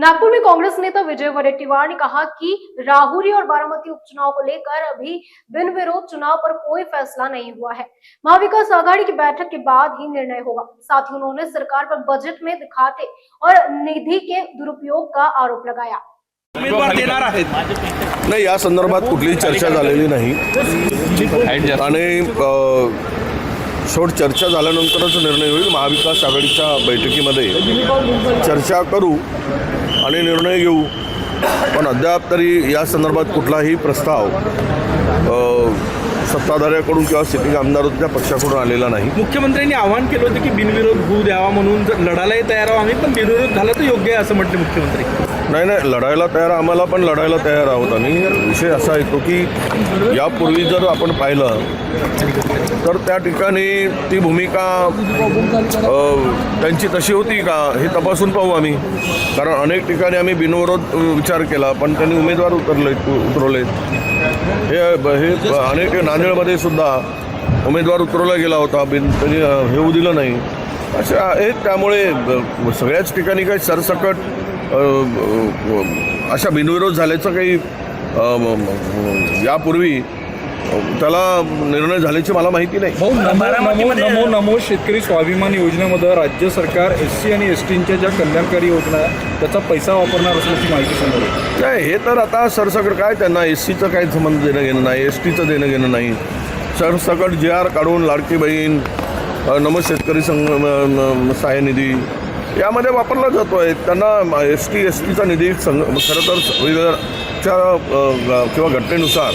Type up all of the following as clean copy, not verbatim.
नागपुर में कांग्रेस नेता विजय वडेट्टीवार ने कहा कि राहुरी और बारामती उपचुनाव को लेकर अभी बिन विरोध चुनाव पर कोई फैसला नहीं हुआ है। महाविकास आघाड़ी की बैठक के बाद ही निर्णय होगा। साथ ही उन्होंने सरकार पर बजट में दिखाते और निधि के दुरुपयोग का आरोप लगाया। उमेदवार देणार आहेत नाही, या संदर्भात कुठलीही चर्चा झालेली नाही आणि शेवट चर्चा झाल्यानंतरच निर्णय होईल। महाविकास आघाडीच्या बैठकीमध्ये चर्चा करू आणि निर्णय घेऊ, पण अद्याप तरी या संदर्भात कुठलाही प्रस्ताव सत्ताधाऱ्याकडून किंवा सिटिंग आमदारांच्या पक्षाकडून आलेला नाही। मुख्यमंत्र्यांनी आवाहन केलं होतं की बिनविरोध होऊ द्यावा, म्हणून लढायलाही तयार आहोत आम्ही, पण बिनविरोध झाला तर योग्य आहे असं म्हटले मुख्यमंत्री। नाही, लढायला तयार आम्हाला, पण लढायला तयार आहोत आम्ही। विषय असा येतो की यापूर्वी जर आपण पाहिलं तर त्या ठिकाणी ती भूमिका त्यांची तशी होती का हे तपासून पाहू आम्ही, कारण अनेक ठिकाणी आम्ही बिनविरोध विचार केला, पण त्यांनी उमेदवार उतरवलेत। हे अनेक नांदेडमध्ये सुद्धा उमेदवार उतरवला गेला होता, त्यांनी हे होऊ दिलं नाही। अशा आहेत, त्यामुळे सगळ्याच ठिकाणी काही सरसकट अशा बिनविरोध झाल्याचं काही यापूर्वी त्याला निर्णय झाल्याची मला माहिती नाही। नमो शेतकरी स्वाभिमान योजनेमध्ये राज्य सरकार SC आणि STच्या ज्या कल्याणकारी योजना त्याचा पैसा वापरणार असल्याची माहिती समोर आहे। काय हे तर आता सरसकट काय त्यांना SCचं काही संबंध देणं घेणं नाही, STचं देणं घेणं नाही। सरसकट JR काढून लाडकी बहीण, नमो शेतकरी सहाय्य निधी यामध्ये वापरला जातो आहे। त्यांना STचा निधी खरं तर संविधानाच्या किंवा घटनेनुसार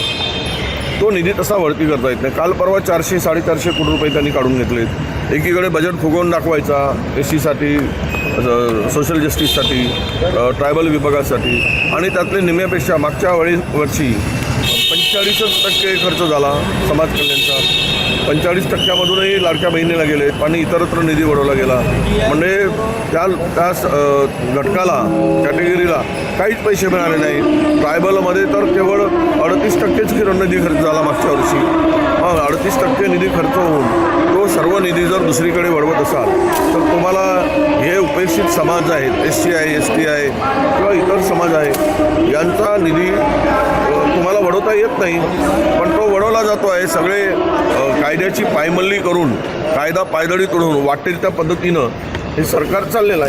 तो निधी तसा वरती करता येत नाही। काल परवा 400-450 कोटी रुपये त्यांनी काढून घेतलेत। एकीकडे बजेट फुगवून दाखवायचा SCसाठी, सोशल जस्टिससाठी, ट्रायबल विभागासाठी, आणि त्यातले निम्म्यापेक्षा मागच्या वर्षी 45% खर्च झाला समाज कल्याणचा। 45%मधूनही लाडक्या बहिणीला गेले आणि इतरत्र निधी वळवला गेला, म्हणजे त्या घटकाला, कॅटेगरीला काहीच पैसे मिळाले नाही। ट्रायबलमध्ये तर केवळ 38%च निधी खर्च झाला मागच्या वर्षी। 38% निधी खर्च होऊन तो सर्व निधी जर दुसरीकडे वळवत असाल तर तुम्हाला हे उपेक्षित समाज आहेत, SC आहे, ST आहे किंवा इतर समाज आहे, यांचा निधी तुम्हाला वळवता येत नाही, पण तो वळवला जातो आहे। सगळे कायद्याची पायमल्ली करून, कायदा पायदळी तोडून वाटेल त्या पद्धतीनं हे सरकार चाललेलं आहे।